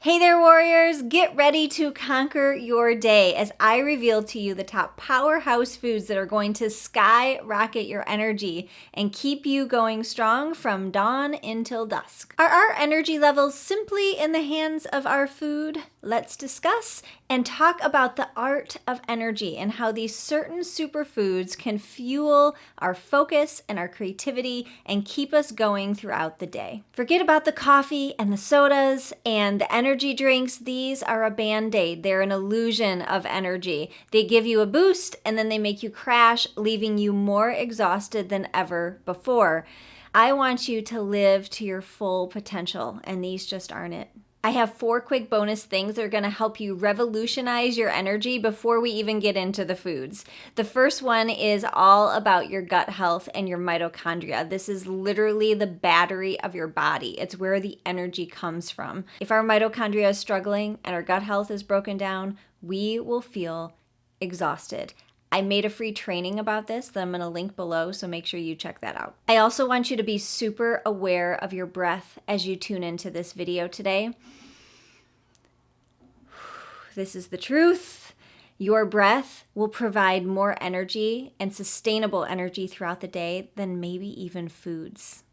Hey there, warriors! Get ready to conquer your day as I reveal to you the top powerhouse foods that are going to skyrocket your energy and keep you going strong from dawn until dusk. Are our energy levels simply in the hands of our food? Let's discuss and talk about the art of energy and how these certain superfoods can fuel our focus and our creativity and keep us going throughout the day. Forget about the coffee and the sodas and the energy drinks. These are a band-aid. They're an illusion of energy. They give you a boost and then they make you crash, leaving you more exhausted than ever before. I want you to live to your full potential, and these just aren't it. I have 4 quick bonus things that are going to help you revolutionize your energy before we even get into the foods. The first one is all about your gut health and your mitochondria. This is literally the battery of your body. It's where the energy comes from. If our mitochondria is struggling and our gut health is broken down, we will feel exhausted. I made a free training about this that I'm going to link below, so make sure you check that out. I also want you to be super aware of your breath as you tune into this video today. This is the truth. Your breath will provide more energy and sustainable energy throughout the day than maybe even foods.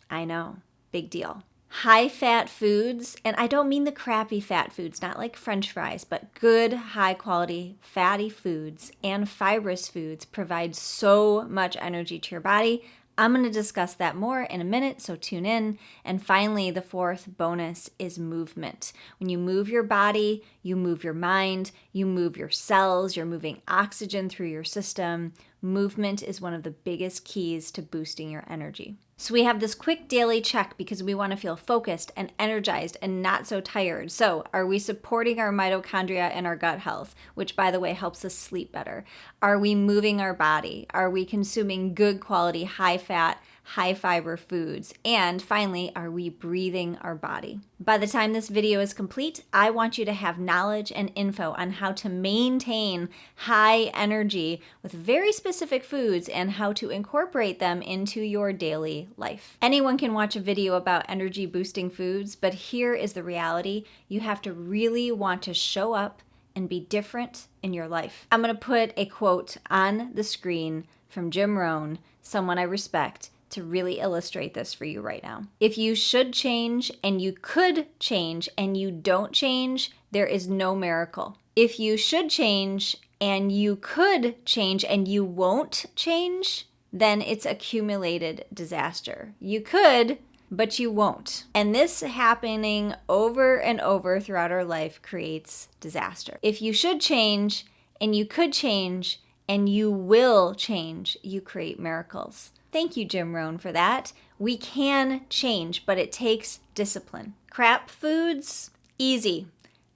I know, big deal. High-fat foods, and I don't mean the crappy fat foods, not like French fries, but good, high-quality, fatty foods and fibrous foods provide so much energy to your body. I'm going to discuss that more in a minute, so tune in. And finally, the 4th bonus is movement. When you move your body, you move your mind, you move your cells, you're moving oxygen through your system. Movement is one of the biggest keys to boosting your energy. So we have this quick daily check because we want to feel focused and energized and not so tired. So are we supporting our mitochondria and our gut health, which by the way helps us sleep better? Are we moving our body? Are we consuming good quality, high fat, high fiber foods? And finally, are we breathing our body? By the time this video is complete, I want you to have knowledge and info on how to maintain high energy with very specific foods and how to incorporate them into your daily life. Anyone can watch a video about energy boosting foods, but here is the reality. You have to really want to show up and be different in your life. I'm going to put a quote on the screen from Jim Rohn, someone I respect, to really illustrate this for you right now. If you should change and you could change and you don't change, there is no miracle. If you should change and you could change and you won't change, then it's accumulated disaster. You could, but you won't. And this happening over and over throughout our life creates disaster. If you should change and you could change and you will change, you create miracles. Thank you, Jim Rohn, for that. We can change, but it takes discipline. Crap foods, easy.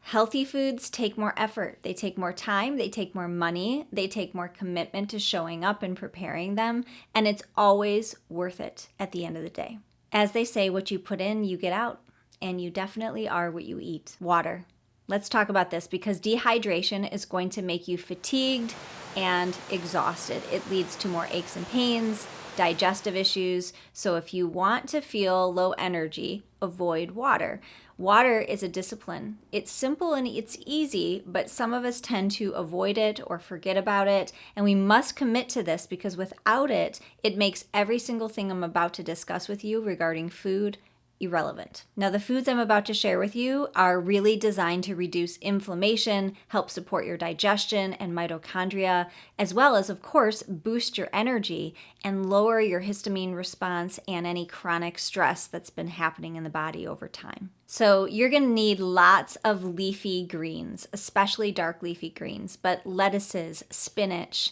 Healthy foods take more effort. They take more time. They take more money. They take more commitment to showing up and preparing them. And it's always worth it at the end of the day. As they say, what you put in, you get out. And you definitely are what you eat. Water. Let's talk about this because dehydration is going to make you fatigued and exhausted. It leads to more aches and pains, digestive issues. So if you want to feel low energy, avoid water. Water is a discipline. It's simple and it's easy, but some of us tend to avoid it or forget about it. And we must commit to this because without it, it makes every single thing I'm about to discuss with you regarding food irrelevant. Now, the foods I'm about to share with you are really designed to reduce inflammation, help support your digestion and mitochondria, as well as, of course, boost your energy and lower your histamine response and any chronic stress that's been happening in the body over time. So you're going to need lots of leafy greens, especially dark leafy greens, but lettuces, spinach,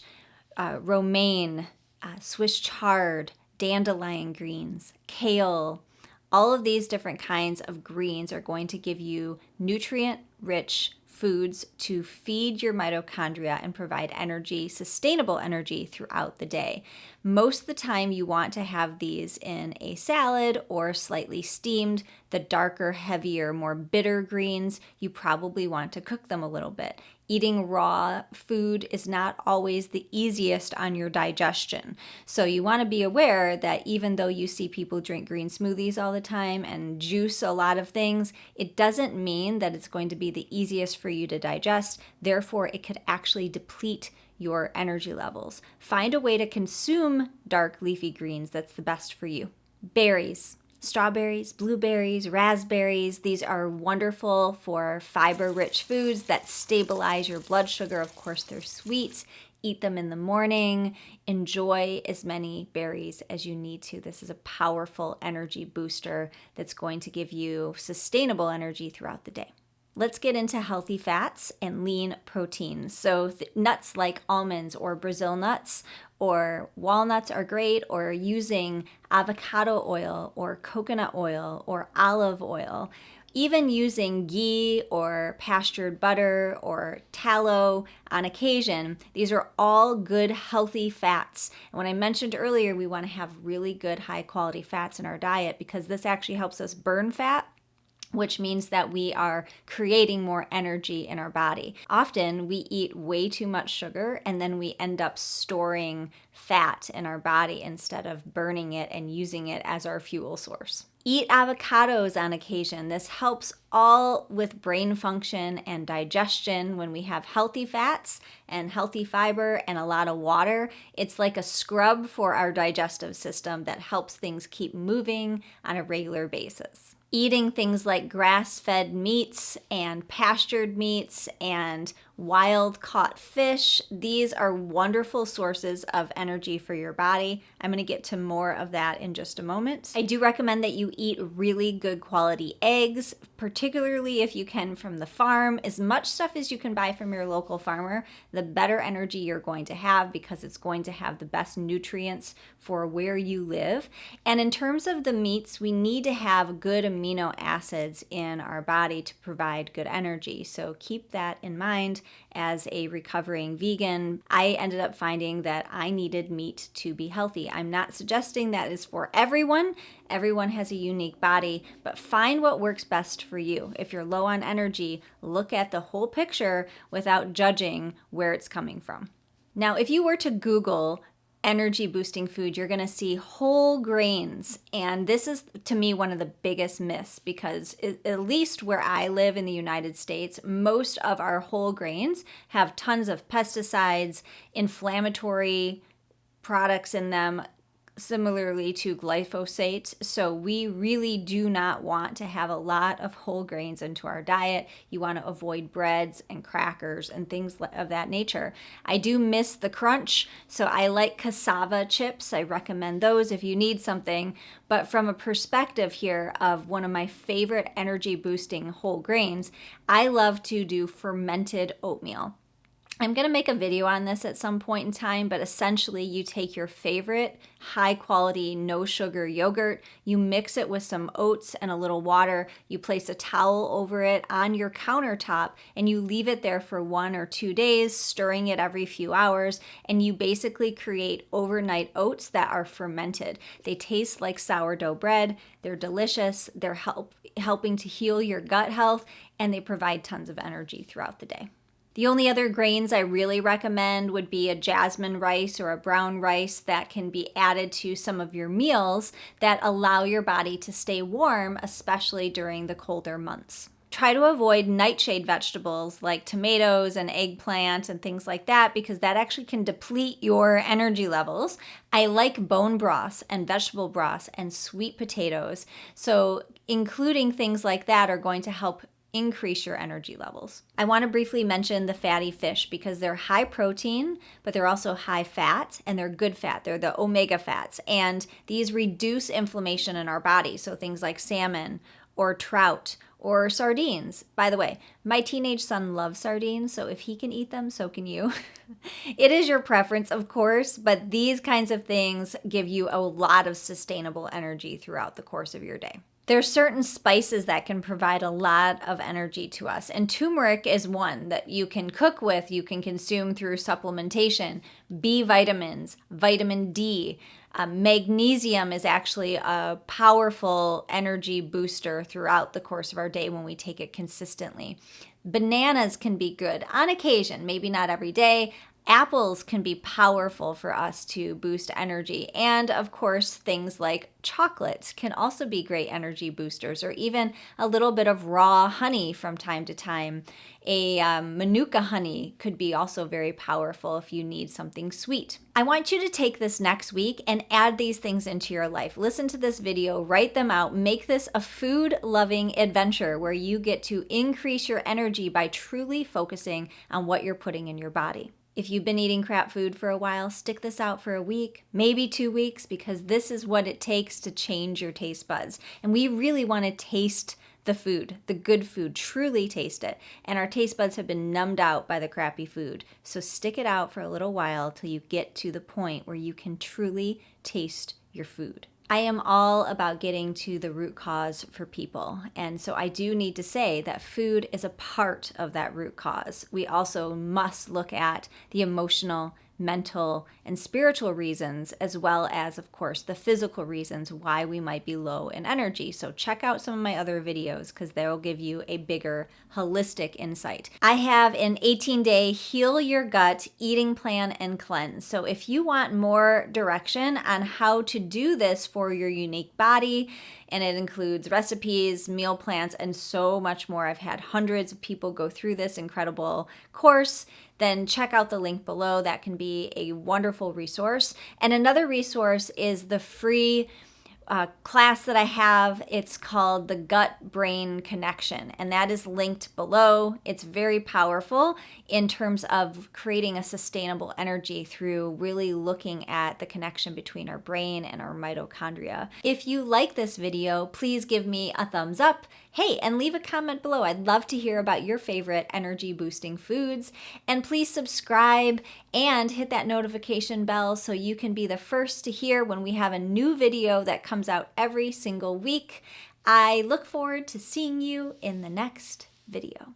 romaine, Swiss chard, dandelion greens, kale. All of these different kinds of greens are going to give you nutrient-rich foods to feed your mitochondria and provide energy, sustainable energy throughout the day. Most of the time you want to have these in a salad or slightly steamed. The darker, heavier, more bitter greens, you probably want to cook them a little bit. Eating raw food is not always the easiest on your digestion. So you want to be aware that even though you see people drink green smoothies all the time and juice a lot of things, it doesn't mean that it's going to be the easiest for you to digest. Therefore, it could actually deplete your energy levels. Find a way to consume dark leafy greens that's the best for you. Berries. Strawberries, blueberries, raspberries, these are wonderful for fiber-rich foods that stabilize your blood sugar. Of course, they're sweet. Eat them in the morning. Enjoy as many berries as you need to. This is a powerful energy booster that's going to give you sustainable energy throughout the day. Let's get into healthy fats and lean proteins. So nuts like almonds or Brazil nuts or walnuts are great, or using avocado oil or coconut oil or olive oil. Even using ghee or pastured butter or tallow on occasion, these are all good, healthy fats. And when I mentioned earlier, we want to have really good, high-quality fats in our diet because this actually helps us burn fat, which means that we are creating more energy in our body. Often we eat way too much sugar and then we end up storing fat in our body instead of burning it and using it as our fuel source. Eat avocados on occasion. This helps all with brain function and digestion. When we have healthy fats and healthy fiber and a lot of water, it's like a scrub for our digestive system that helps things keep moving on a regular basis. Eating things like grass-fed meats and pastured meats and wild-caught fish, these are wonderful sources of energy for your body. I'm going to get to more of that in just a moment. I do recommend that you eat really good quality eggs, particularly if you can from the farm. As much stuff as you can buy from your local farmer, the better energy you're going to have because it's going to have the best nutrients for where you live. And in terms of the meats, we need to have good amino acids in our body to provide good energy. So keep that in mind. As a recovering vegan, I ended up finding that I needed meat to be healthy. I'm not suggesting that is for everyone. Everyone has a unique body, but find what works best for you. If you're low on energy, look at the whole picture without judging where it's coming from. Now, if you were to Google energy boosting food, you're going to see whole grains. And this is, to me, one of the biggest myths because at least where I live in the United States, most of our whole grains have tons of pesticides, inflammatory products in them, similarly to glyphosate. So we really do not want to have a lot of whole grains into our diet. You want to avoid breads and crackers and things of that nature. I do miss the crunch, so I like cassava chips. I recommend those if you need something. But from a perspective here of one of my favorite energy boosting whole grains, I love to do fermented oatmeal. I'm going to make a video on this at some point in time, but essentially you take your favorite high quality, no sugar yogurt, you mix it with some oats and a little water, you place a towel over it on your countertop, and you leave it there for 1 or 2 days, stirring it every few hours, and you basically create overnight oats that are fermented. They taste like sourdough bread, they're delicious, they're helping to heal your gut health, and they provide tons of energy throughout the day. The only other grains I really recommend would be a jasmine rice or a brown rice that can be added to some of your meals that allow your body to stay warm, especially during the colder months. Try to avoid nightshade vegetables like tomatoes and eggplant and things like that because that actually can deplete your energy levels. I like bone broths and vegetable broths and sweet potatoes. So including things like that are going to help increase your energy levels. I want to briefly mention the fatty fish because they're high protein, but they're also high fat and they're good fat. They're the omega fats, and these reduce inflammation in our body. So things like salmon or trout or sardines. By the way, my teenage son loves sardines, so if he can eat them, so can you. It is your preference, of course, but these kinds of things give you a lot of sustainable energy throughout the course of your day. There's certain spices that can provide a lot of energy to us, and turmeric is one that you can cook with, you can consume through supplementation. B vitamins, vitamin D, magnesium is actually a powerful energy booster throughout the course of our day when we take it consistently. Bananas can be good on occasion, maybe not every day. Apples can be powerful for us to boost energy. And of course, things like chocolates can also be great energy boosters, or even a little bit of raw honey from time to time. A manuka honey could be also very powerful if you need something sweet. I want you to take this next week and add these things into your life. Listen to this video, write them out, make this a food-loving adventure where you get to increase your energy by truly focusing on what you're putting in your body. If you've been eating crap food for a while, stick this out for a week, maybe 2 weeks, because this is what it takes to change your taste buds. And we really want to taste the food, the good food, truly taste it. And our taste buds have been numbed out by the crappy food. So stick it out for a little while till you get to the point where you can truly taste your food. I am all about getting to the root cause for people. And so I do need to say that food is a part of that root cause. We also must look at the emotional, mental, and spiritual reasons, as well as, of course, the physical reasons why we might be low in energy. So check out some of my other videos because they will give you a bigger holistic insight. I have an 18-day Heal Your Gut eating plan and cleanse. So if you want more direction on how to do this for your unique body, and it includes recipes, meal plans, and so much more. I've had hundreds of people go through this incredible course. Then check out the link below. That can be a wonderful resource. And another resource is the free class that I have. It's called the Gut-Brain Connection, and that is linked below. It's very powerful in terms of creating a sustainable energy through really looking at the connection between our brain and our mitochondria. If you like this video, please give me a thumbs up. Hey, and leave a comment below. I'd love to hear about your favorite energy boosting foods. And please subscribe and hit that notification bell so you can be the first to hear when we have a new video that comes out every single week. I look forward to seeing you in the next video.